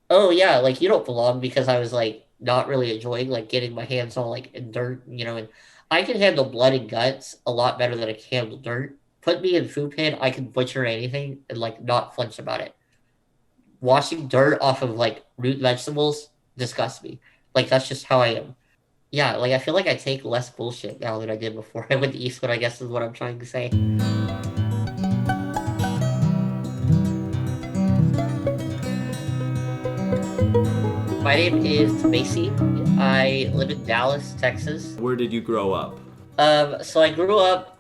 Oh yeah, like you don't belong because I was like not really enjoying like getting my hands all like in dirt, and I can handle blood and guts a lot better than I can handle dirt. Put me in food pan, I can butcher anything and like not flinch about it. Washing dirt off of like root vegetables disgusts me. Like that's just how I am. Yeah, like I feel like I take less bullshit now than I did before I went to Eastwood, I guess is what I'm trying to say. My name is Macie. I live in Dallas, Texas. Where did you grow up? So I grew up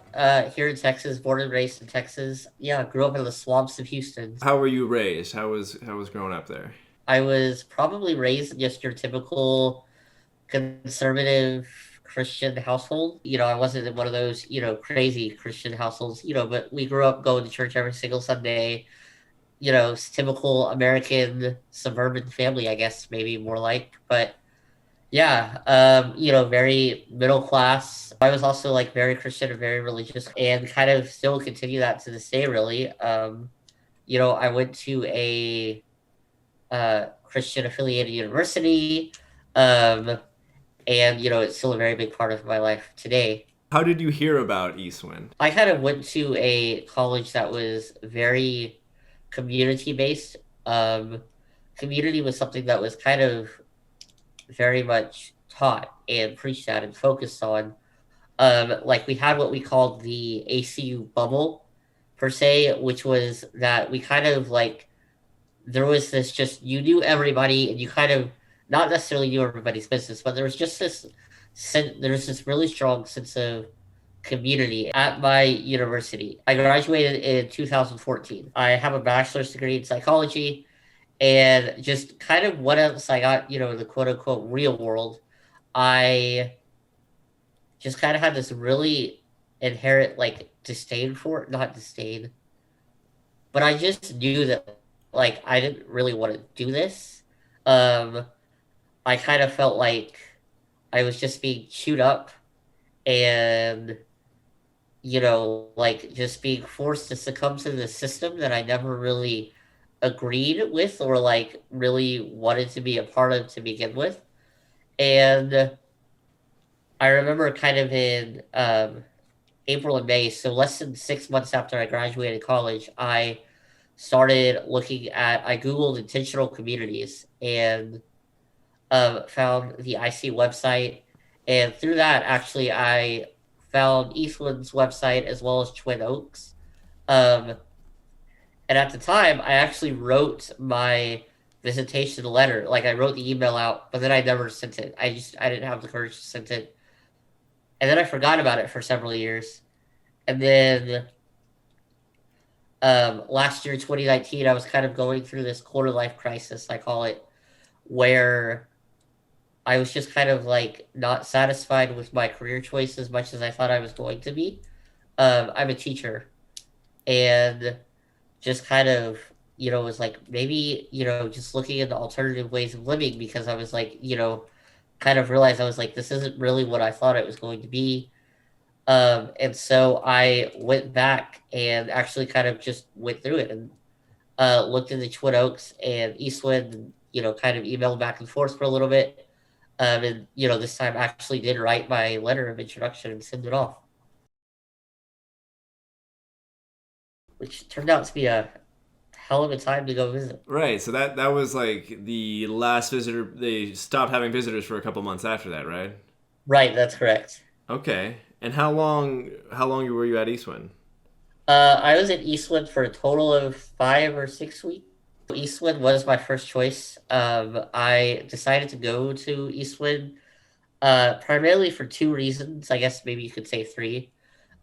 here in Texas, born and raised in Texas. Yeah, grew up in the swamps of Houston. How were you raised? How was growing up there? I was probably raised in just your typical conservative Christian household. I wasn't in one of those, crazy Christian households, but we grew up going to church every single Sunday. Typical American suburban family, I guess, maybe more like. But yeah, very middle class. I was also like very Christian and very religious and kind of still continue that to this day, really. I went to a Christian affiliated university. Um, and it's still a very big part of my life today. How did you hear about Eastwind? I kind of went to a college that was very community based. Um, Community was something that was kind of very much taught and preached at and focused on. Like we had what we called the ACU bubble per se, which was that we kind of like there was this just you knew everybody and you kind of not necessarily knew everybody's business, but there was just this there's this really strong sense of community at my university. I graduated in 2014. I have a bachelor's degree in psychology, and just kind of what else I got, in the quote unquote real world, I just kind of had this really inherent like disdain for it, not disdain, but I just knew that like I didn't really want to do this. Um, I kind of felt like I was just being chewed up and like just being forced to succumb to the system that I never really agreed with or like really wanted to be a part of to begin with. And I remember kind of in April and May, so less than 6 months after I graduated college, I Googled intentional communities and found the IC website. And through that, actually, I found Eastland's website as well as Twin Oaks. Um, and at the time, I actually wrote my visitation letter. Like I wrote the email out, but then I never sent it. I didn't have the courage to send it. And then I forgot about it for several years. And then last year, 2019, I was kind of going through this quarter life crisis, I call it, where I was just kind of like not satisfied with my career choice as much as I thought I was going to be. I'm a teacher and just kind of, was like maybe, just looking into alternative ways of living because I was like, kind of realized I was like, this isn't really what I thought it was going to be. And so I went back and actually kind of just went through it and looked into Twin Oaks and Eastwood and, kind of emailed back and forth for a little bit. And, this time actually did write my letter of introduction and send it off, which turned out to be a hell of a time to go visit. Right, so that was like the last visitor. They stopped having visitors for a couple months after that, right? Right, that's correct. Okay. And how long were you at Eastwind? I was at Eastwood for a total of 5 or 6 weeks. Eastwood was my first choice. I decided to go to Eastwood primarily for two reasons. I guess maybe you could say three.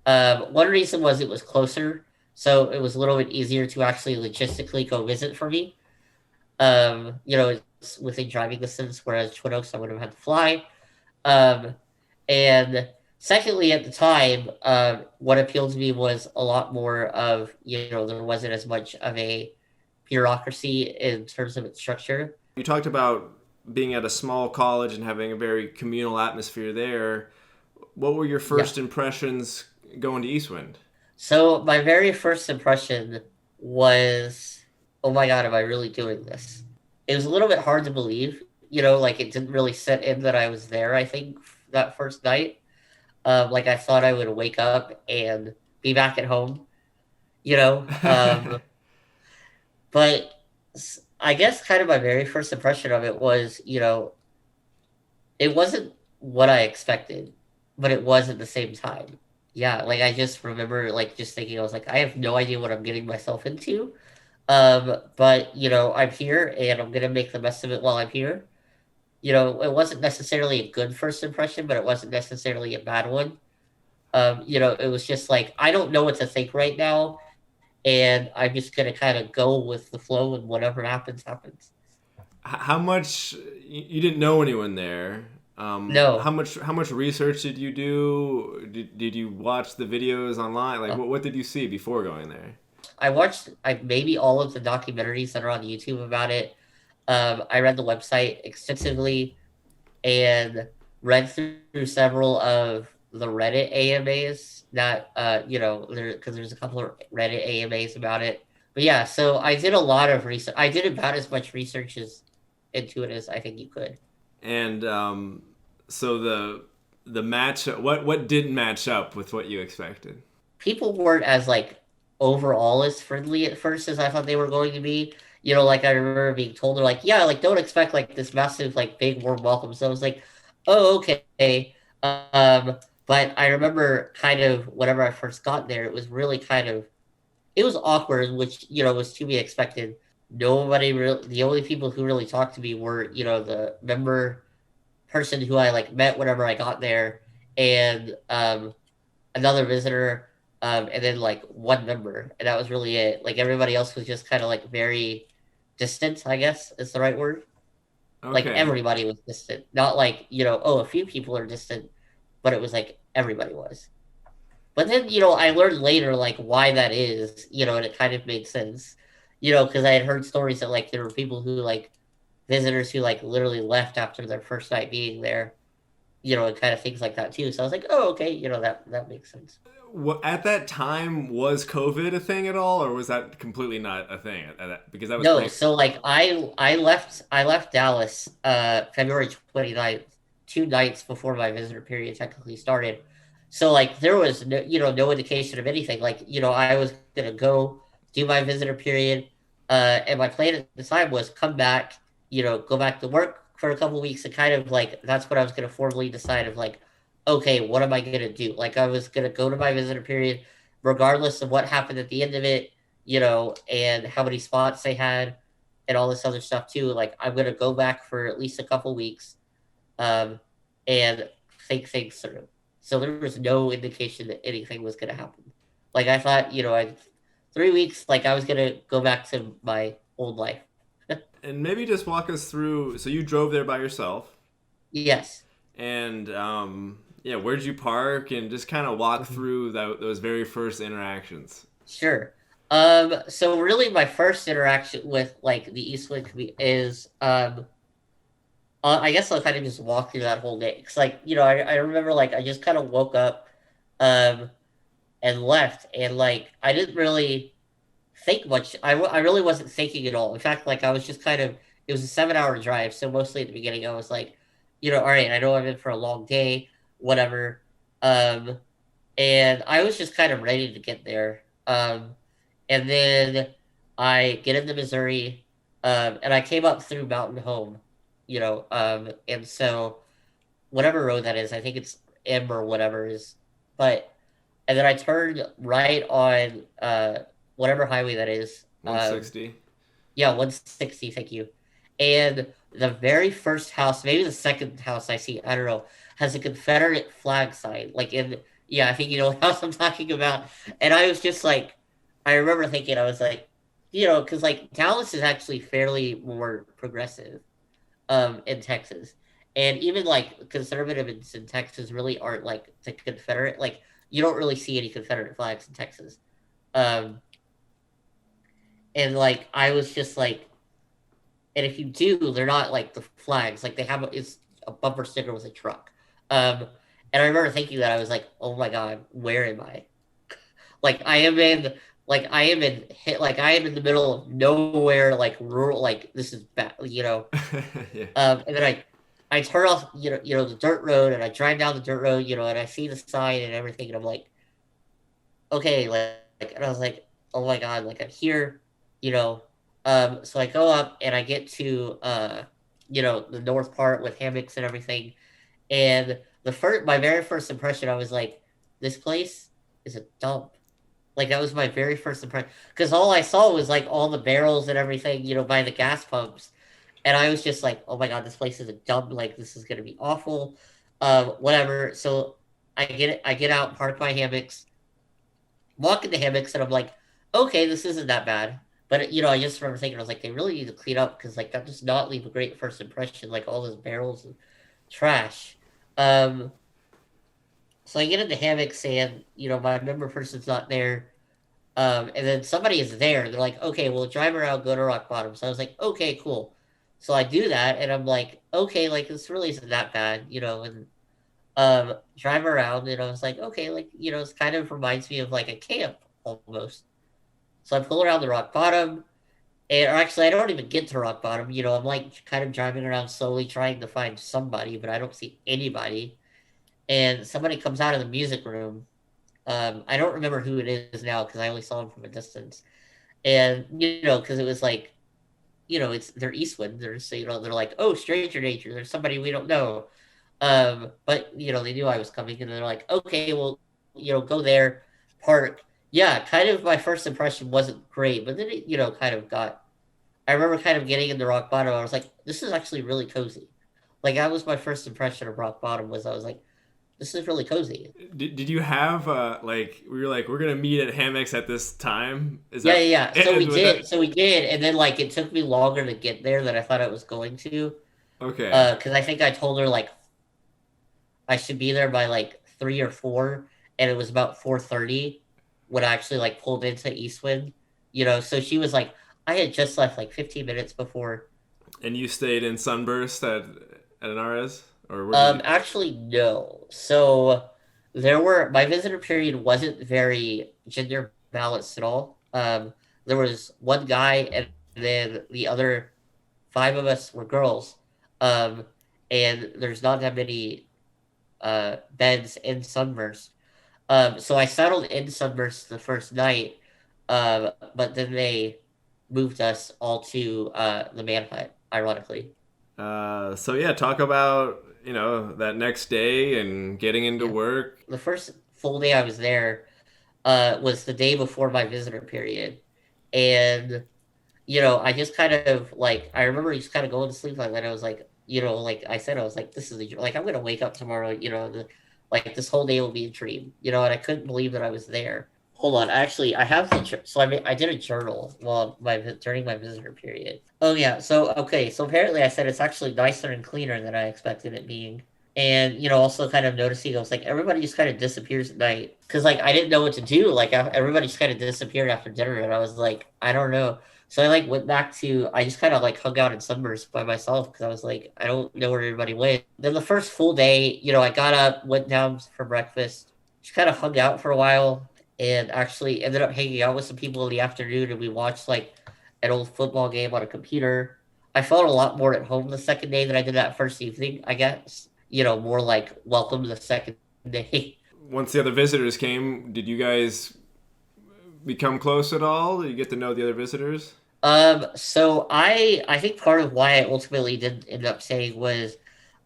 One reason was it was closer, so it was a little bit easier to actually logistically go visit for me. It's within driving distance, whereas Twin Oaks I would have had to fly. Um, and secondly, at the time, what appealed to me was a lot more of, there wasn't as much of a bureaucracy in terms of its structure. You talked about being at a small college and having a very communal atmosphere there. What were your Yeah. first impressions going to Eastwind? So my very first impression was, oh my God, am I really doing this? it was a little bit hard to believe, like it didn't really set in that I was there, I think, that first night. Like I thought I would wake up and be back at home, you know. But I guess kind of my very first impression of it was, it wasn't what I expected, but it was at the same time. Yeah, like I just remember like just thinking I was like, I have no idea what I'm getting myself into. But I'm here and I'm gonna make the best of it while I'm here. It wasn't necessarily a good first impression, but it wasn't necessarily a bad one. It was just like I don't know what to think right now, and I'm just gonna kind of go with the flow, and whatever happens, happens. How much you didn't know anyone there? How No, much research did you do? Did you watch the videos online? Like, uh, what did you see before going there? I watched maybe all of the documentaries that are on YouTube about it. I read the website extensively and read through several of the Reddit AMAs that because there's a couple of Reddit AMAs about it. But yeah, so I did a lot of research. I did about as much research as into it as I think you could. And so the match, what didn't match up with what you expected? People weren't as like overall as friendly at first as I thought they were going to be. Like I remember being told they're like, yeah, like don't expect like this massive like big warm welcome. So I was like, oh okay. But I remember kind of whenever I first got there, it was really kind of it was awkward, which was to be expected. Nobody really, the only people who really talked to me were the member person who I like met whenever I got there, and another visitor, and then like one member, and that was really it. Like everybody else was just kind of like very distant, I guess is the right word. Like Okay. everybody was distant, not like oh a few people are distant, but it was like everybody was. But then I learned later like why that is, and it kind of made sense, because I had heard stories that like there were people who like visitors who like literally left after their first night being there, and kind of things like that too. So I was like, oh okay, that makes sense. At that time, was COVID a thing at all, or was that completely not a thing? Because that was No, pretty. so like I left Dallas February 29th, 2 nights before my visitor period technically started. So like there was no indication of anything. Like, I was gonna go do my visitor period, and my plan at the time was come back, go back to work for a couple weeks and kind of like that's what I was gonna formally decide of like, okay, what am I gonna do? Like I was gonna go to my visitor period regardless of what happened at the end of it, and how many spots they had and all this other stuff too. Like I'm gonna go back for at least a couple weeks, um, and think things through. So there was no indication that anything was gonna happen. Like I thought, I 3 weeks, like I was gonna go back to my old life. And maybe just walk us through. So you drove there by yourself, Yes. and yeah, where'd you park, and just kind of walk Mhm. through those very first interactions. Sure. So really my first interaction with like the Eastwood is I guess I'll kind of just walk through that whole day. Cause like, I remember like I just kind of woke up um and left and like I didn't really think much. I really wasn't thinking at all. In fact, like I was just kind of it was a 7 hour drive, so mostly at the beginning I was like, all right, I know I'm in for a long day, whatever. Um and I was just kind of ready to get there. And then I get into Missouri, and I came up through Mountain Home, and so whatever road that is, I think it's M or whatever is, but and then I turned right on whatever highway that is. 160. Yeah, 160, thank you. And the very first house, maybe the second house I see, I don't know, has a Confederate flag sign. Like in, yeah, I think you know what house I'm talking about. And I was just like, I remember thinking, I was like, because like Dallas is actually fairly more progressive in Texas. And even like conservatives in Texas really aren't like the Confederate, like you don't really see any Confederate flags in Texas. Um, and like I was just like, and if you do, they're not like the flags. Like they have it's a bumper sticker with a truck. Um, and I remember thinking that I was like, oh my god, where am I? Like I am in like I am in hit like I am in the middle of nowhere, like rural, like this is bad, you know. Yeah. And then I turn off, the dirt road, and I drive down the dirt road, and I see the sign and everything, and I'm like, okay, and I was like, oh my God, like I'm here, you know. So I go up and I get to the north part with hammocks and everything, and my very first impression, I was like, this place is a dump. Like that was my very first impression because all I saw was like all the barrels and everything, by the gas pumps, and I was just like, oh my God, this place is a dump. Like this is gonna be awful. Whatever. So I get out, park my hammocks, walk in the hammocks, and I'm like, okay, this isn't that bad. But I just remember thinking, I was like, they really need to clean up because like that does not leave a great first impression. Like all those barrels and trash. Um, so I get in the hammocks, and my member person's not there. And then somebody is there. They're like, okay, well, drive around, go to rock bottom. So I was like, okay, cool. So I do that, and I'm like, okay, like this really isn't that bad, and drive around, and I was like, okay, like it kind of reminds me of like a camp almost. So I pull around the rock bottom, and or actually, I don't even get to rock bottom. I'm like kind of driving around slowly, trying to find somebody, but I don't see anybody. And somebody comes out of the music room. I don't remember who it is now because I only saw him from a distance. And because it was like, they're Eastwood. They're so they're like, oh, stranger danger. There's somebody we don't know. But they knew I was coming, and they're like, okay, well, go there, park. Yeah, kind of my first impression wasn't great, but then it, kind of got. I remember kind of getting into rock bottom. I was like, this is actually really cozy. Like that was my first impression of rock bottom. Was I was like, this is really cozy. Did you have like we were like we're gonna meet at hammocks at this time? Is Yeah, that yeah, yeah. So we and with did. that? So we did, and then like it took me longer to get there than I thought it was going to. Okay. Because I think I told her like I should be there by like 3 or 4, and it was about 4:30 when I actually like pulled into Eastwind. So she was like, I had just left like 15 minutes before. And you stayed in Sunburst at an RS, or where did you? Actually, no. So my visitor period wasn't very gender balanced at all. There was one guy, and then the other five of us were girls. Um, and there's not that many beds in Sunburst. So I settled in Sunburst the first night, but then they moved us all to the Manhunt, ironically. So yeah, talk about that next day and getting into Yeah. work. The first full day I was there was the day before my visitor period. And I just kind of like I remember just kind of going to sleep like that. I was like, like I said, I was like, this is like I'm gonna wake up tomorrow. Like this whole day will be a dream. And I couldn't believe that I was there. Hold on, actually, I have so I did a journal during my visitor period. Oh yeah, so okay, so apparently I said it's actually nicer and cleaner than I expected it being. And also kind of noticing, I was like, everybody just kind of disappears at night because like I didn't know what to do. Like everybody just kind of disappeared after dinner, and I was like, I don't know. So I like went back to I just kind of like hung out in Sunburst by myself because I was like, I don't know where everybody went. Then the first full day, I got up, went down for breakfast, just kind of hung out for a while, and actually ended up hanging out with some people in the afternoon, and we watched like an old football game on a computer. I felt a lot more at home the second day than I did that first evening, I guess. More like welcome to the second day. Once the other visitors came, did you guys become close at all? Did you get to know the other visitors? So I think part of why I ultimately did end up saying was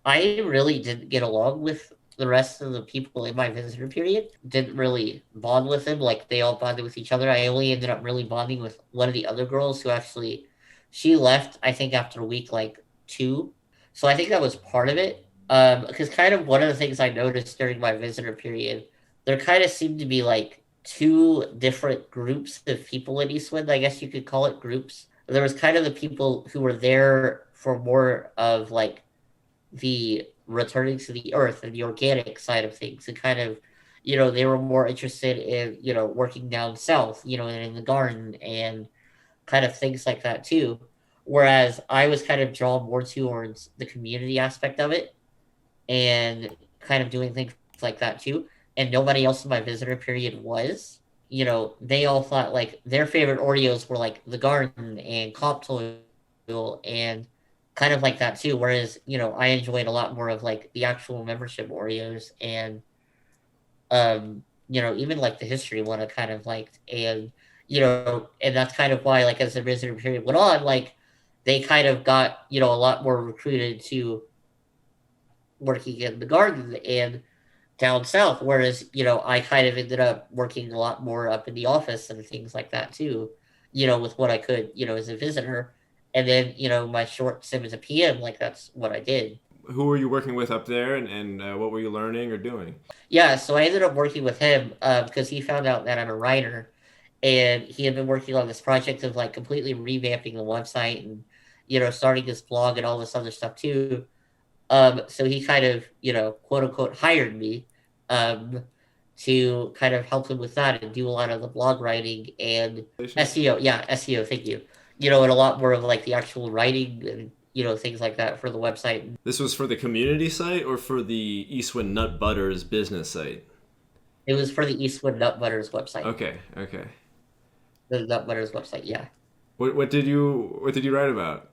I really didn't get along with the rest of the people in my visitor period. Didn't really bond with them like they all bonded with each other. I only ended up really bonding with one of the other girls who actually she left, I think, after week like 2. So I think that was part of it. Because kind of one of the things I noticed during my visitor period, there kind of seemed to be like two different groups of people in Eastwind. I guess you could call it groups. There was kind of the people who were there for more of like the returning to the earth and the organic side of things, and kind of they were more interested in working down south, and in the garden and kind of things like that too, whereas I was kind of drawn more towards the community aspect of it and kind of doing things like that too, and nobody else in my visitor period was. they all thought like their favorite Oreos were like the Garden and Coptoil and kind of like that too. Whereas, I enjoyed a lot more of like the actual membership Oreos and even like the history one I kind of liked. And that's kind of why like as the visitor period went on, like they kind of got, a lot more recruited to working in the garden and down south. Whereas, I kind of ended up working a lot more up in the office and things like that too, with what I could, as a visitor. And then, my short sim as a PM, like that's what I did. Who were you working with up there, and what were you learning or doing? Yeah, so I ended up working with him because he found out that I'm a writer, and he had been working on this project of like completely revamping the website and starting this blog and all this other stuff too. So he kind of, quote unquote, hired me um, to kind of help him with that and do a lot of the blog writing and SEO. Yeah, SEO. Thank you. And a lot more of like the actual writing and things like that for the website. This was for the community site or for the Eastwood Nut Butters business site? It was for the Eastwood Nut Butters website. Okay, okay. The Nut Butters website. Yeah. What did you write about?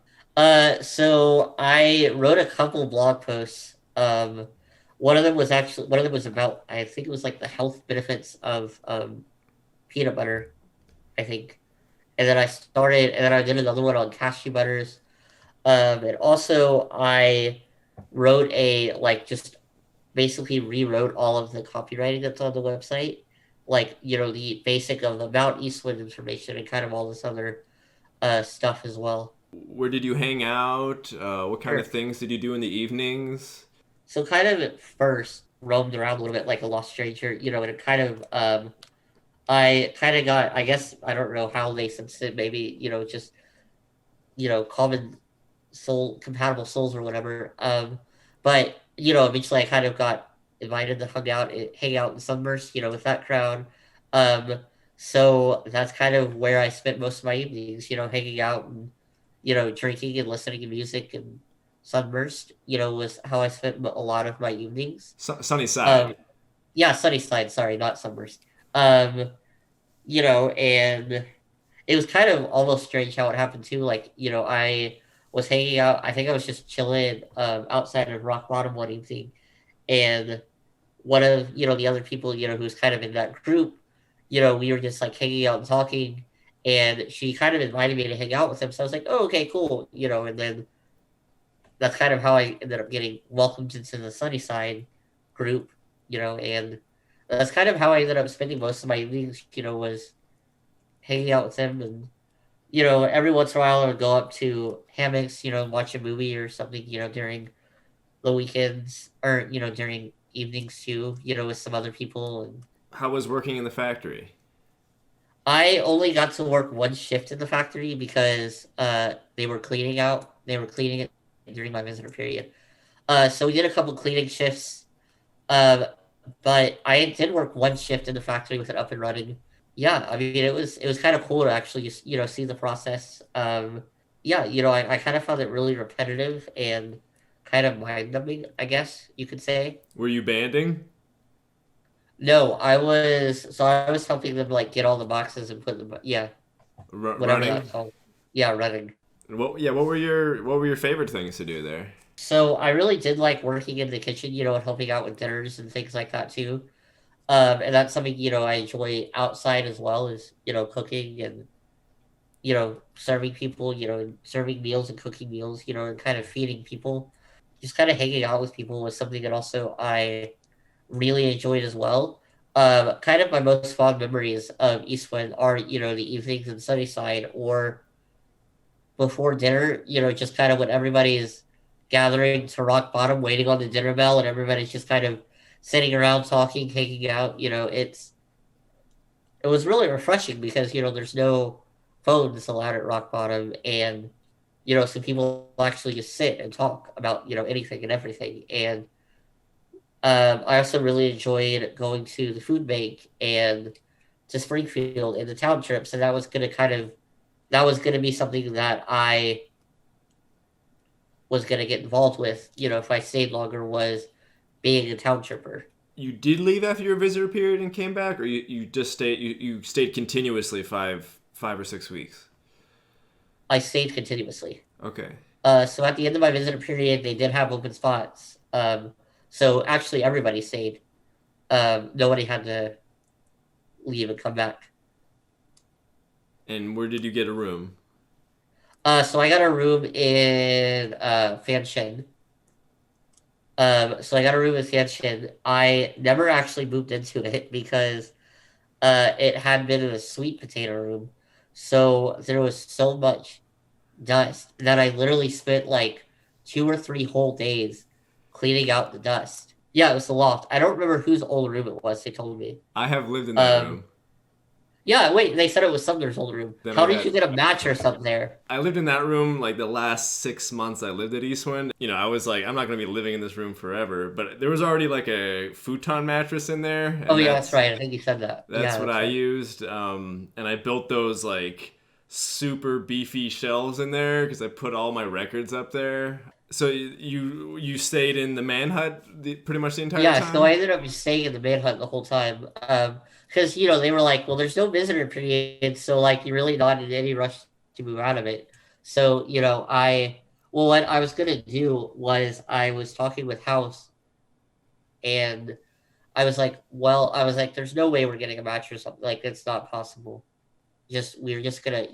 So I wrote a couple blog posts. One of them was about, I think it was like the health benefits of peanut butter, I think. And then I did another one on cashew butters. And also I wrote like just basically rewrote all of the copywriting that's on the website. Like, the basic of about Eastwood information and kind of all this other stuff as well. Where did you hang out? What kind of Sure. things did you do in the evenings? So kind of at first roamed around a little bit like a lost stranger, and it kind of I kind of got, I guess I don't know how they sensed it, maybe, just common soul compatible souls or whatever. But eventually I kind of got invited to hang out in Sunburst, with that crowd. Um so that's kind of where I spent most of my evenings, hanging out and drinking and listening to music and Sunburst, was how I spent a lot of my evenings. Sunny Side. Um yeah, Sunnyside, sorry, not Sunburst. And it was kind of almost strange how it happened too. Like, I was hanging out. I think I was just chilling outside of Rock Bottom one evening, and one of the other people who's kind of in that group, we were just like hanging out and talking, and she kind of invited me to hang out with him. So I was like, oh, okay, cool, and then that's kind of how I ended up getting welcomed into the Sunnyside group, and that's kind of how I ended up spending most of my evenings. Was hanging out with him and every once in a while I would go up to hammocks, and watch a movie or something, during the weekends or, during evenings too, with some other people. And How was working in the factory? I only got to work one shift in the factory because they were cleaning it during my visitor period. So we did a couple cleaning shifts. Uh, but I did work one shift in the factory with it up and running. Yeah, I mean it was kind of cool to actually just, see the process. Yeah, I kind of found it really repetitive and kind of mind numbing, I guess you could say. Were you banding? No, I was helping them like get all the boxes and put them, yeah, whatever Running? that's called. Yeah, running. What were your favorite things to do there? So I really did like working in the kitchen, and helping out with dinners and things like that too. And that's something, I enjoy outside as well as, cooking and, serving people, and serving meals and cooking meals, and kind of feeding people. Just kind of hanging out with people was something that also I really enjoyed as well. Kind of my most fond memories of Eastwind are, the evenings in Sunnyside or before dinner, just kind of when everybody is gathering to rock bottom, waiting on the dinner bell, and everybody's just kind of sitting around talking, hanging out. It was really refreshing because there's no phones allowed at rock bottom, and so people actually just sit and talk about anything and everything. And I also really enjoyed going to the food bank and to Springfield and the town trips, and that was gonna be something that I was gonna get involved with, if I stayed longer, was being a town tripper. you did leave after your visitor period and came back, or you just you stayed continuously 5 or 6 weeks? I stayed continuously. Okay. So at the end of my visitor period, they did have open spots. So actually, everybody stayed. Nobody had to leave and come back. And where did you get a room? So I got a room in Fanshen. So I got a room in Fanshen. I never actually moved into it because it had been in a sweet potato room. So there was so much dust that I literally spent like 2 or 3 whole days cleaning out the dust. Yeah, it was the loft. I don't remember whose old room it was. They told me. I have lived in that Um, room. yeah, wait, they said it was Sumner's old room. Then I How did got you get a mattress up there? I lived in that room like the last 6 months I lived at Eastwind. I was like, I'm not gonna be living in this room forever. But there was already like a futon mattress in there, Oh and yeah, that's right. I think you said that. that's Yeah, what that's I right. used. And I built those like super beefy shelves in there because I put all my records up there. So you stayed in the man hut pretty much the entire Yeah, so I time. ended up just staying in the manhunt the whole time. Because they were like, well, there's no visitor period, so like you're really not in any rush to move out of it. So, what I was gonna do was I was talking with House and I was like, there's no way we're getting a mattress. Like, it's not possible. We were just gonna,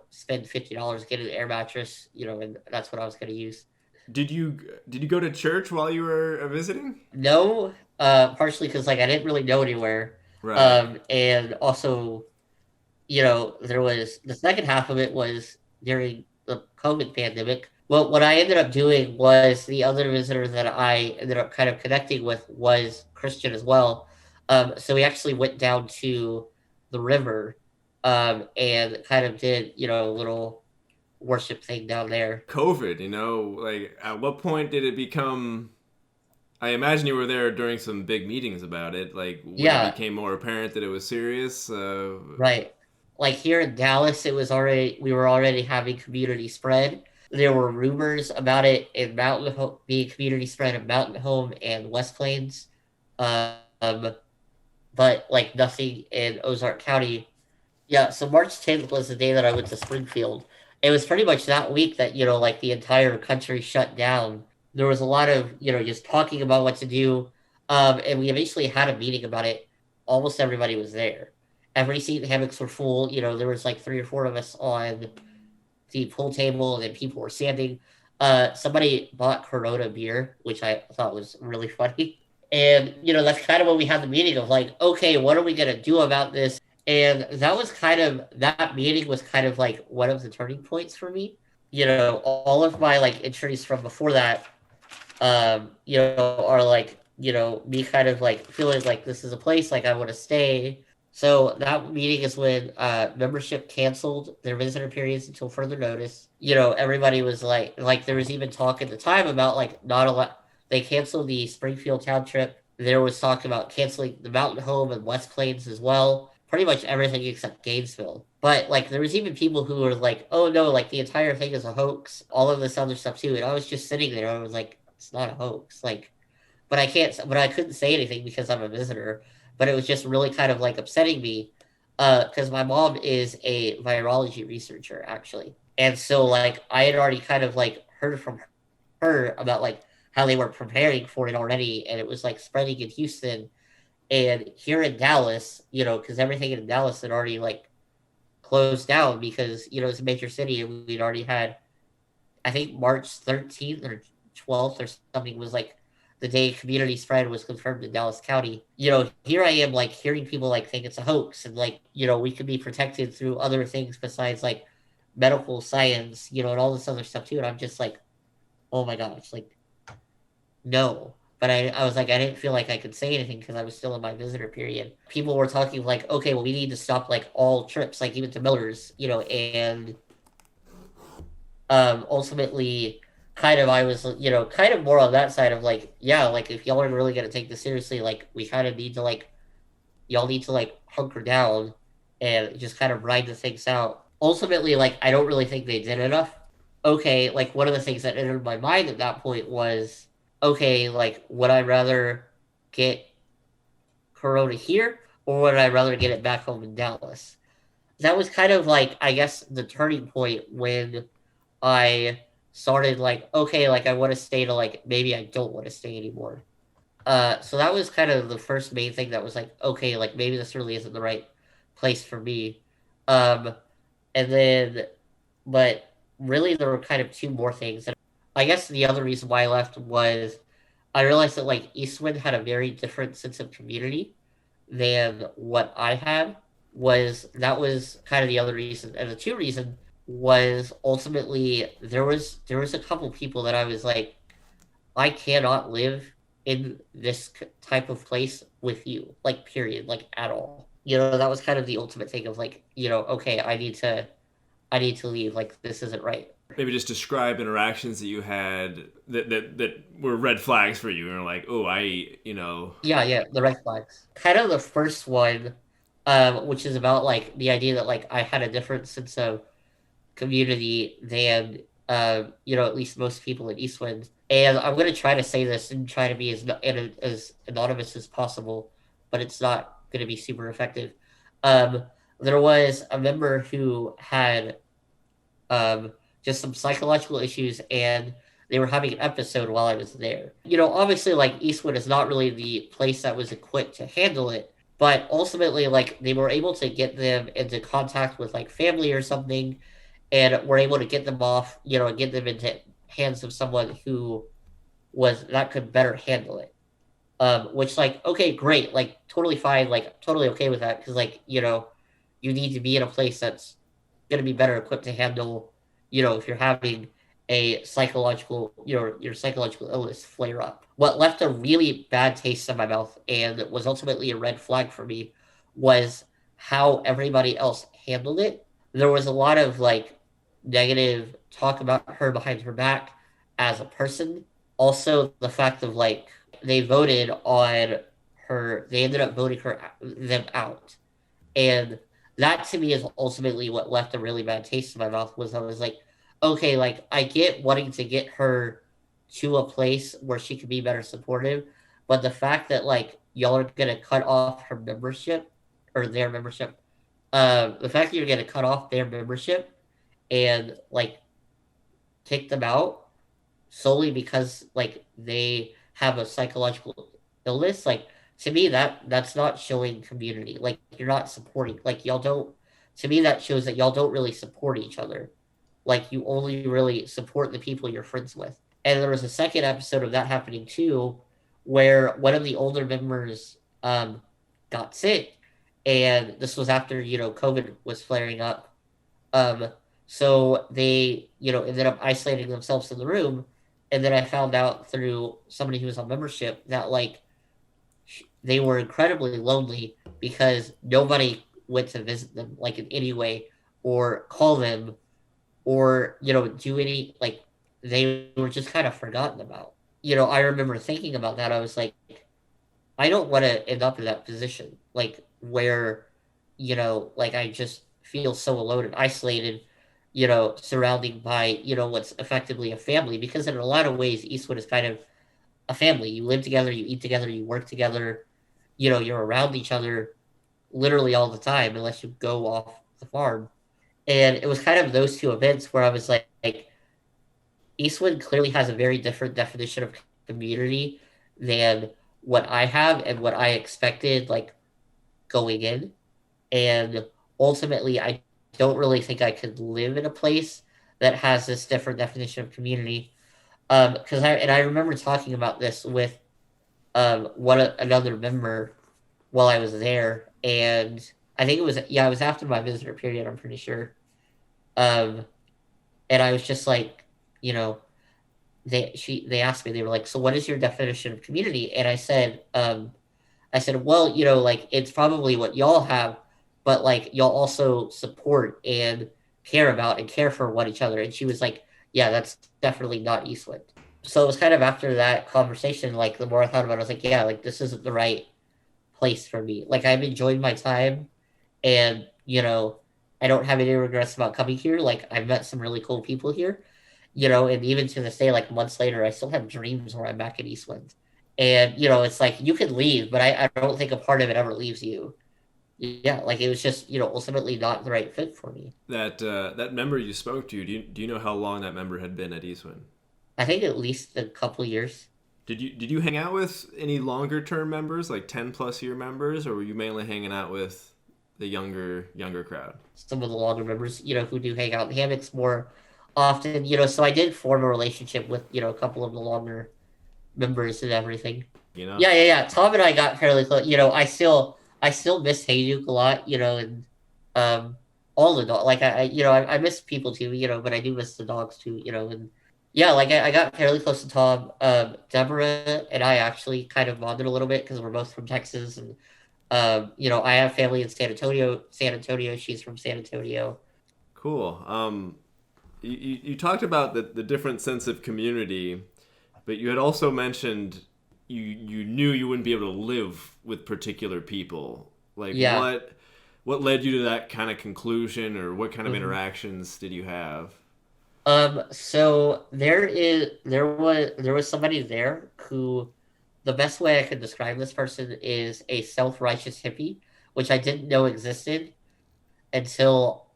spend $50 getting an air mattress, and that's what I was gonna use. Did you go to church while you were visiting? No, partially because like I didn't really know anywhere, Right. and also there was the second half of it was during the COVID pandemic. Well, what I ended up doing was the other visitor that I ended up kind of connecting with was Christian as well. So we actually went down to the river, and kind of did a little worship thing down there. COVID, like at what point did it become? I imagine you were there during some big meetings about it. Like when it Yeah, became more apparent that it was serious. right. Like here in Dallas, we were already having community spread. There were rumors about it in being community spread in Mountain Home and West Plains, um, but like nothing in Ozark County. Yeah, so March 10th was the day that I went to Springfield. It was pretty much that week that like the entire country shut down. There was a lot of just talking about what to do, and we eventually had a meeting about it. Almost everybody was there. Every seat hammocks were full. There was like 3 or 4 of us on the pool table, and then people were standing. Somebody bought Corona beer, which I thought was really funny. And that's kind of when we had the meeting of like, okay, what are we gonna do about this? And that meeting was kind of like one of the turning points for me. All of my like entries from before that, are like, me kind of like feeling like this is a place like I want to stay. So that meeting is when membership canceled their visitor periods until further notice. Everybody was like there was even talk at the time about like not a lot. They canceled the Springfield town trip. There was talk about canceling the Mountain Home and West Plains as well. Pretty much everything except Gainesville. But like there was even people who were like, "Oh no, like the entire thing is a hoax." All of this other stuff too. And I was just sitting there. I was like, "It's not a hoax." Like, but I couldn't say anything because I'm a visitor. But it was just really kind of like upsetting me, because my mom is a virology researcher actually, and so like I had already kind of like heard from her about like how they were preparing for it already, and it was like spreading in Houston and here in Dallas, because everything in Dallas had already like closed down because it's a major city and we'd already had, I think March 13th or 12th or something was like the day community spread was confirmed in Dallas County. Here I am like hearing people like think it's a hoax and like, we could be protected through other things besides like medical science, and all this other stuff too. And I'm just like, oh my gosh, like, no. But I was like, I didn't feel like I could say anything because I was still in my visitor period. People were talking like, okay, well, we need to stop like all trips, like even to Miller's, and ultimately kind of I was kind of more on that side of like yeah like if y'all are really going to take this seriously like we kind of need to like y'all need to like hunker down and just kind of ride the things out. Ultimately, like I don't really think they did enough. Okay, like one of the things that entered my mind at that point was okay, like would I rather get Corona here, or would I rather get it back home in Dallas? That was kind of like, I guess, the turning point when I started like, okay, like I want to stay to like maybe I don't want to stay anymore. So that was kind of the first main thing that was like, okay, like maybe this really isn't the right place for me. Um, and then, but really there were kind of two more things. And I guess the other reason why I left was I realized that like Eastwood had a very different sense of community than what I had. Was that was kind of the other reason, and the two reason was ultimately there was a couple people that I was like, I cannot live in this type of place with you, like period, like at all. That was kind of the ultimate thing of like, okay, I need to leave. Like this isn't right. Maybe just describe interactions that you had that were red flags for you, and like, oh, Yeah, yeah, the red flags. Kind of the first one, which is about like the idea that like I had a different sense of community than at least most people in Eastwind. And I'm gonna try to say this and try to be as anonymous as possible, but it's not gonna be super effective. Um, there was a member who had just some psychological issues, and they were having an episode while I was there. Obviously, like Eastwood is not really the place that was equipped to handle it, but ultimately, like they were able to get them into contact with like family or something, and were able to get them off, and get them into hands of someone who was that could better handle it. Which like okay, great, like totally fine, like totally okay with that because like you need to be in a place that's going to be better equipped to handle, if you're having a psychological, your psychological illness flare up. What left a really bad taste in my mouth and was ultimately a red flag for me was how everybody else handled it. There was a lot of like negative talk about her behind her back as a person. Also, the fact of like they voted on her, they ended up voting them out, and that to me is ultimately what left a really bad taste in my mouth. Was I was like, okay, like I get wanting to get her to a place where she could be better supportive, but the fact that like y'all are gonna cut off her membership or their membership, the fact that you're gonna cut off their membership and like kick them out solely because like they have a psychological illness, like to me that's not showing community. Like you're not supporting, like y'all don't, to me that shows that y'all don't really support each other. Like you only really support the people you're friends with. And there was a second episode of that happening too, where one of the older members got sick, and this was after COVID was flaring up. um, so they, ended up isolating themselves in the room. And then I found out through somebody who was on membership that like they were incredibly lonely because nobody went to visit them like in any way or call them or, do any like they were just kind of forgotten about. I remember thinking about that. I was like, I don't want to end up in that position, like where, like I just feel so alone and isolated, surrounding by, what's effectively a family. Because in a lot of ways, Eastwood is kind of a family. You live together, you eat together, you work together, you're around each other literally all the time, unless you go off the farm. And it was kind of those two events where I was like Eastwood clearly has a very different definition of community than what I have and what I expected, like going in. And ultimately, I don't really think I could live in a place that has this different definition of community. Because I remember talking about this with another member while I was there, and I think it was after my visitor period. I'm pretty sure. Um, and I was just like, you know, they asked me, they were like, so what is your definition of community? And I said, well, like it's probably what y'all have, but like y'all also support and care about and care for one each other. And she was like, yeah, that's definitely not Eastwood. So it was kind of after that conversation, like the more I thought about it, I was like, yeah, like this isn't the right place for me. Like I've enjoyed my time, and I don't have any regrets about coming here. Like I've met some really cool people here, and even to this day, like months later, I still have dreams where I'm back in Eastland. And it's like you can leave, but I don't think a part of it ever leaves you. Yeah, like it was just ultimately not the right fit for me. That member you spoke to, do you know how long that member had been at Eastwind? I think at least a couple years. Did you hang out with any longer term members, like 10 plus year members, or were you mainly hanging out with the younger crowd? Some of the longer members, who do hang out in hammocks more often. So I did form a relationship with a couple of the longer members and everything. You know? Yeah, yeah, yeah. Tom and I got fairly close. I still miss Hayuk a lot. And um, all the dog. Like I miss people too. But I do miss the dogs too. And yeah, like I got fairly close to Tom. Deborah and I actually kind of bonded a little bit because we're both from Texas, and I have family in San Antonio. San Antonio. She's from San Antonio. Cool. You talked about the different sense of community, but you had also mentioned you knew you wouldn't be able to live with particular people. Like Yeah. what led you to that kind of conclusion, or what kind of Mhm. interactions did you have? So there was somebody there who the best way I could describe this person is a self-righteous hippie, which I didn't know existed until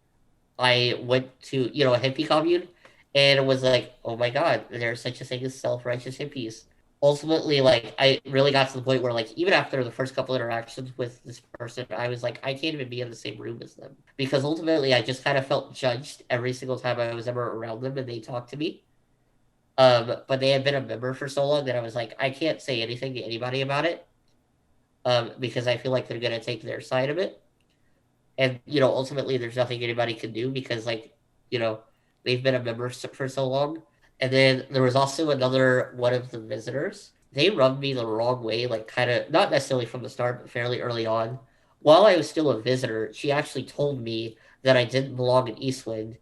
I went to, a hippie commune, and it was like, oh my God, there's such a thing as self-righteous hippies. Ultimately, like I really got to the point where like even after the first couple interactions with this person, I was like, I can't even be in the same room as them. Because ultimately I just kind of felt judged every single time I was ever around them and they talked to me. But they had been a member for so long that I was like, I can't say anything to anybody about it. Because I feel like they're gonna take their side of it. And ultimately there's nothing anybody can do because like you know they've been a member for so long. And then there was also another one of the visitors. They rubbed me the wrong way, like kind of not necessarily from the start but fairly early on. While I was still a visitor, she actually told me that I didn't belong in Eastwind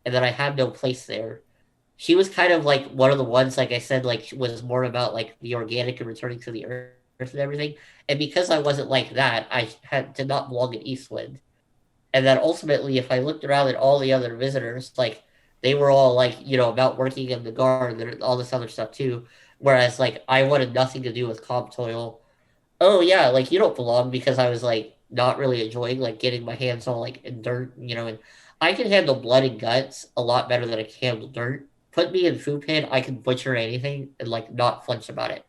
and that I had no place there. She was kind of like one of the ones, like I said, like was more about like the organic and returning to the earth and everything. And because I wasn't like that, did not belong in Eastwind. And then ultimately, if I looked around at all the other visitors, like they were all like, about working in the garden and all this other stuff too. Whereas like I wanted nothing to do with comp toil. Oh yeah, like you don't belong because I was like not really enjoying like getting my hands all like in dirt, and I can handle blood and guts a lot better than I can handle dirt. Put me in food pit, I can butcher anything and like not flinch about it.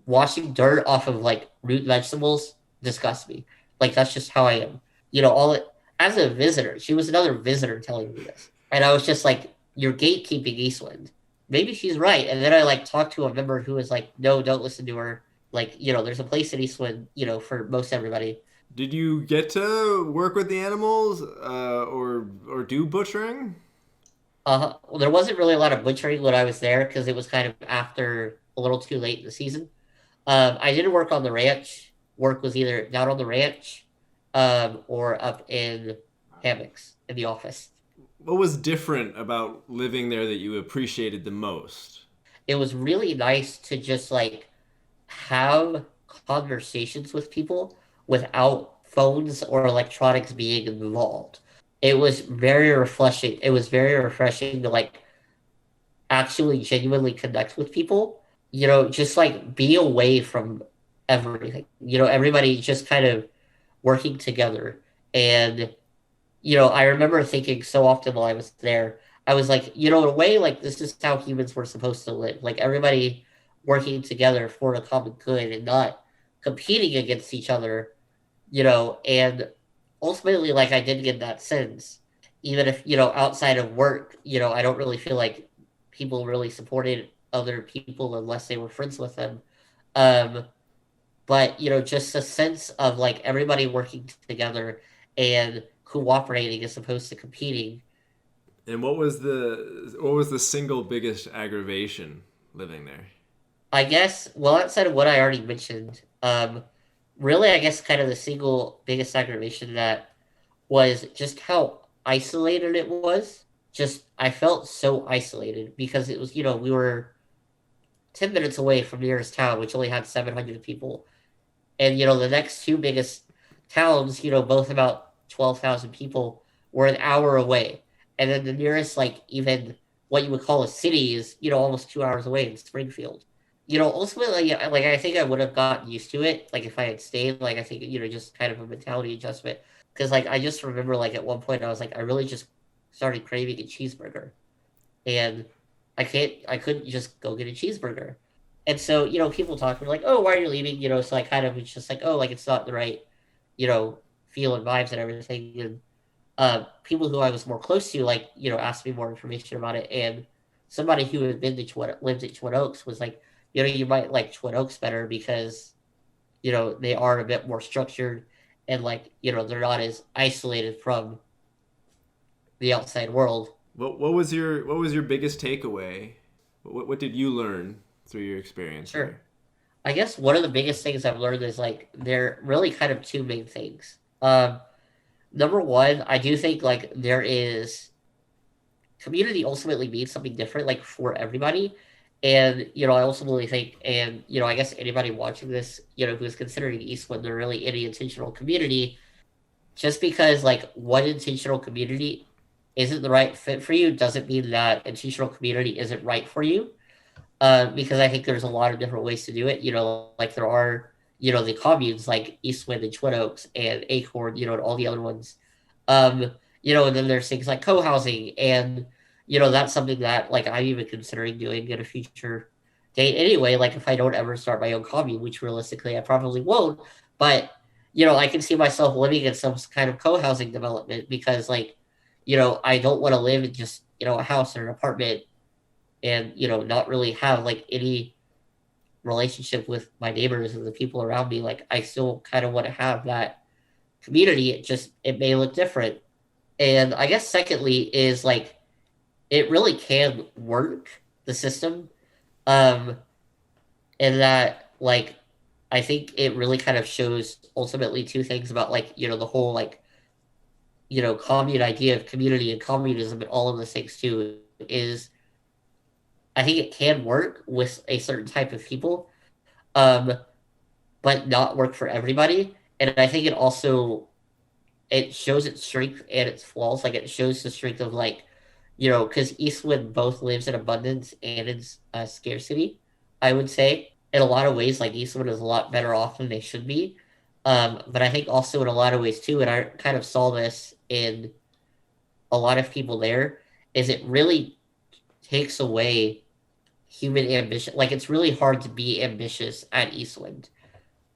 Washing dirt off of like root vegetables disgusts me. Like that's just how I am. All it as a visitor, she was another visitor telling me this. And I was just like, you're gatekeeping Eastwind. Maybe she's right. And then I like talked to a member who was like, no, don't listen to her. Like, there's a place in Eastwind, for most everybody. Did you get to work with the animals, or do butchering? Well, there wasn't really a lot of butchering when I was there because it was kind of after a little too late in the season. I did work on the ranch. Work was either down on the ranch, or up in hammocks in the office. What was different about living there that you appreciated the most? It was really nice to just like have conversations with people without phones or electronics being involved. It was very refreshing. It was very refreshing to like actually genuinely connect with people. Just like be away from everything. Everybody just kind of working together. And, I remember thinking so often while I was there, I was like, in a way, like this is how humans were supposed to live. Like everybody working together for a common good and not competing against each other, and ultimately, like I did get that sense. Even if, outside of work, I don't really feel like people really supported other people unless they were friends with them. Um, but just a sense of like everybody working together and cooperating as opposed to competing. And what was the single biggest aggravation living there? I guess, well, outside of what I already mentioned, really, I guess kind of the single biggest aggravation that was just how isolated it was. Just, I felt so isolated because it was, we were 10 minutes away from the nearest town, which only had 700 people. And, the next two biggest towns, both about 12,000 people, were an hour away. And then the nearest, like, even what you would call a city is, almost 2 hours away in Springfield. ultimately, yeah, like I think I would have gotten used to it, like if I had stayed. Like I think just kind of a mentality adjustment. Because like I just remember, like at one point, I was like, I really just started craving a cheeseburger, and I couldn't just go get a cheeseburger. And so, people talk to me like, "Oh, why are you leaving?" So I kind of was just like, "Oh, like it's not the right, you know, feel and vibes and everything." And people who I was more close to, like, asked me more information about it. And somebody who had been to lived at Twin Oaks was like, you might like Twin Oaks better because, they are a bit more structured, and like, they're not as isolated from the outside world. What was your biggest takeaway? What did you learn through your experience Sure. there? I guess one of the biggest things I've learned is like there really kind of two main things. Number one, I do think like there is community ultimately means something different, like for everybody. And I ultimately think, and I guess anybody watching this, who's considering Eastwood, they're really any intentional community. Just because like one intentional community isn't the right fit for you doesn't mean that intentional community isn't right for you. Because I think there's a lot of different ways to do it. Like there are, the communes like Eastwind and Twin Oaks and Acorn, and all the other ones. And then there's things like co-housing, and that's something that like I'm even considering doing in a future date anyway. Like if I don't ever start my own commune, which realistically I probably won't, but I can see myself living in some kind of co-housing development because like, I don't want to live in just a house or an apartment and not really have like any relationship with my neighbors and the people around me. Like I still kind of want to have that community. It may look different. And I guess secondly is like it really can work, the system. um and that like I think it really kind of shows ultimately two things about like the whole like commune idea of community and communism and all of those things too. Is I think it can work with a certain type of people, um, but not work for everybody. And I think it shows its strength and its flaws. Like it shows the strength of like, because Eastwood both lives in abundance and in scarcity. I would say in a lot of ways, like Eastwood is a lot better off than they should be. But I think also in a lot of ways too, and I kind of saw this in a lot of people there, is it really takes away human ambition. Like it's really hard to be ambitious at Eastland,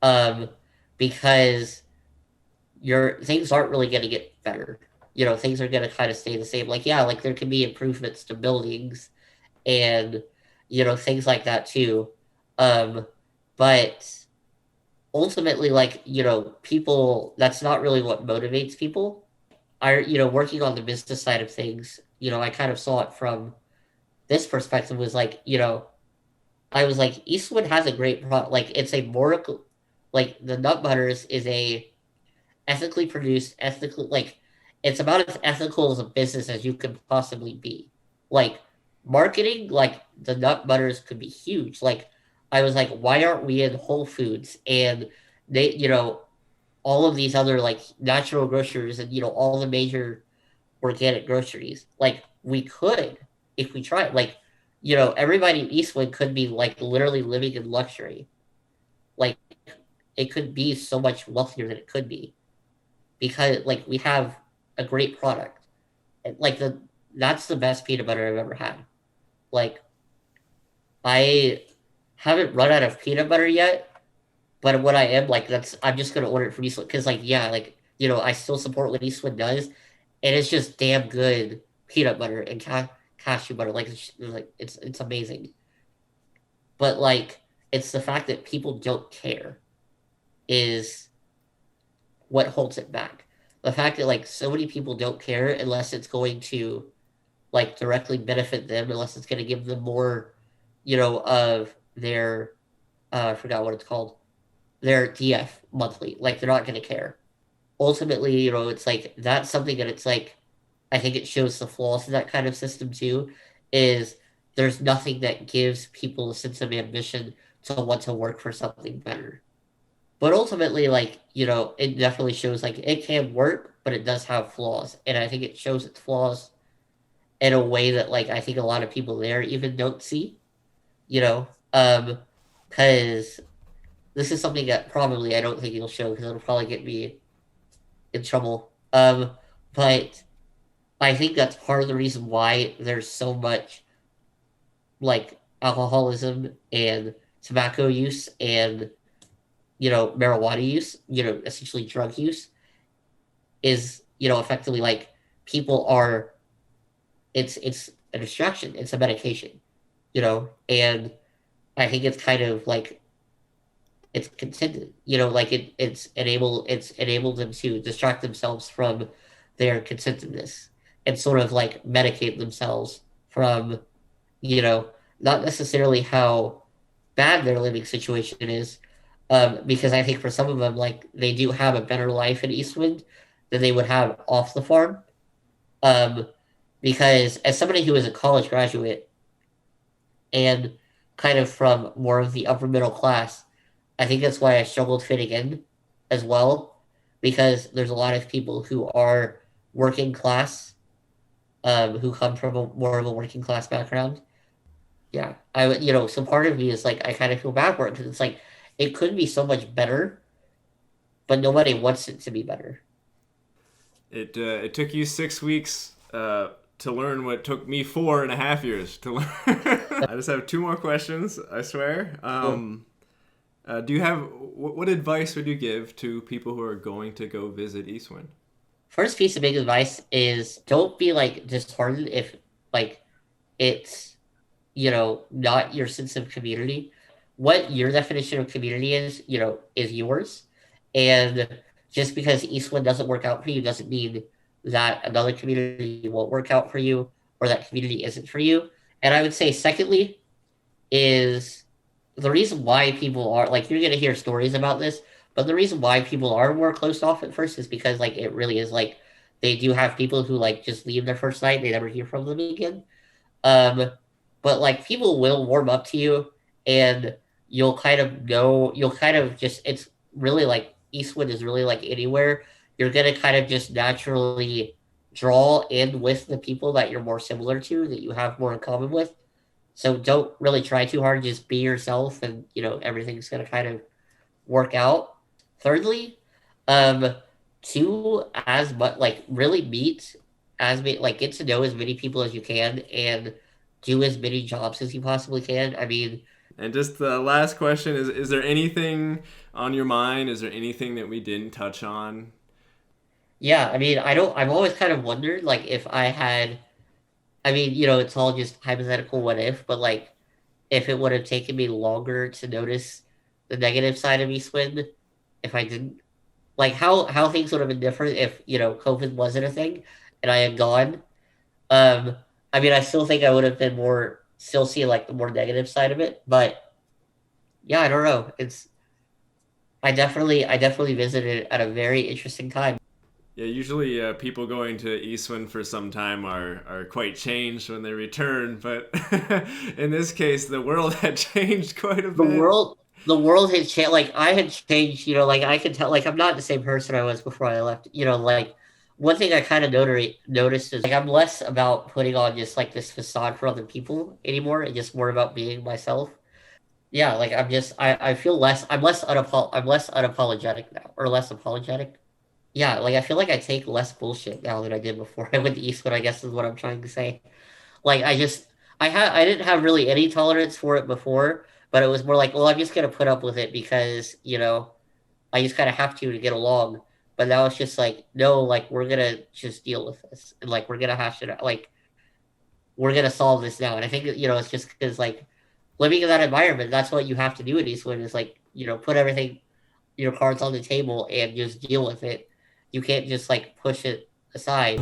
um, because your things aren't really going to get better. Things are going to kind of stay the same. Like yeah, like there can be improvements to buildings and things like that too, um, but ultimately, like people. That's not really what motivates people. I working on the business side of things. I kind of saw it from this perspective. Was like I was like, Eastwood has a great product. Like it's a more like the nut butters is a ethically produced, ethically like it's about as ethical as a business as you could possibly be. Like marketing, like the nut butters could be huge. Like I was like, why aren't we in Whole Foods and they, all of these other like natural grocers and all the major organic groceries? Like we could if we tried. Like everybody in Eastwood could be like literally living in luxury. Like it could be so much wealthier than it could be because like we have a great product. Like that's the best peanut butter I've ever had. Like I haven't run out of peanut butter yet, but what I am like that's I'm just gonna order it from Eastwood because like yeah, like I still support what Eastwood does, and it's just damn good peanut butter and cashew butter. Like it's amazing. But like it's the fact that people don't care is what holds it back. The fact that like so many people don't care unless it's going to like directly benefit them, unless it's going to give them more, of their I forgot what it's called, their DF monthly. Like they're not going to care. Ultimately, it's like that's something that it's like I think it shows the flaws in that kind of system too. Is there's nothing that gives people a sense of ambition to want to work for something better. But ultimately, like, it definitely shows like it can work, but it does have flaws. And I think it shows its flaws in a way that like I think a lot of people there even don't see, you know. because this is something that probably I don't think you'll show because it'll probably get me in trouble. But I think that's part of the reason why there's so much like alcoholism and tobacco use and marijuana use, essentially drug use is effectively like people are it's a distraction, it's a medication, and I think it's kind of like it's contingent, like it's enabled them to distract themselves from their contentedness and sort of like medicate themselves from, you know, not necessarily how bad their living situation is, because I think for some of them, like they do have a better life in Eastwood than they would have off the farm. Um, because as somebody who is a college graduate and kind of from more of the upper middle class, I think that's why I struggled fitting in as well, because there's a lot of people who are working class, who come from more of a working class background. Yeah, I would, so part of me is like, I kind of feel bad for it because it's like, it could be so much better, but nobody wants it to be better. It took you 6 weeks to learn what took me 4.5 years to learn. I just have two more questions, I swear. So, Do you have what advice would you give to people who are going to go visit Eastwind? first piece of big advice is don't be like disheartened if like it's, not your sense of community. What your definition of community is, is yours. And just because Eastwood doesn't work out for you doesn't mean that another community won't work out for you or that community isn't for you. And I would say, secondly, is the reason why people are like, you're going to hear stories about this, but the reason why people are more closed off at first is because, like, it really is like they do have people who, like, just leave their first night, they never hear from them again. Um, but like people will warm up to you and you'll kind of just, it's really like Eastwood is really like anywhere. You're gonna kind of just naturally draw in with the people that you're more similar to, that you have more in common with. So don't really try too hard, just be yourself and everything's gonna kind of work out. Thirdly, um, to as much like really meet as many like get to know as many people as you can and do as many jobs as you possibly can. I mean, And just the last question is there anything on your mind? Is there anything that we didn't touch on? yeah, I mean, I've always kind of wondered like if I had, I mean, it's all just hypothetical what if, but like if it would have taken me longer to notice the negative side of Eastwind if I didn't, like how things would have been different if, COVID wasn't a thing and I had gone. Um, I mean, I still think I would have been more, still see like the more negative side of it, but yeah, I don't know. I definitely visited at a very interesting time. Yeah, usually people going to Eastwind for some time are quite changed when they return, but in this case, the world had changed quite a The bit. world, the world had changed. Like I had changed. Like I could tell. Like I'm not the same person I was before I left. Like one thing I kind of noticed is like I'm less about putting on just like this facade for other people anymore, and just more about being myself. Yeah, like I feel less. I'm less unapologetic now, or less apologetic. Yeah, like I feel like I take less bullshit now than I did before I went to Eastwood, I guess is what I'm trying to say. Like I didn't have really any tolerance for it before, but it was more like, well, I'm just gonna put up with it because, I just kind of have to get along. But now it's just like, no, like we're gonna just deal with this. And like we're gonna hash it out. Like we're gonna solve this now. And I think, it's just because like living in that environment, that's what you have to do in Eastwood is like, put everything, your cards on the table and just deal with it. You can't just like push it aside.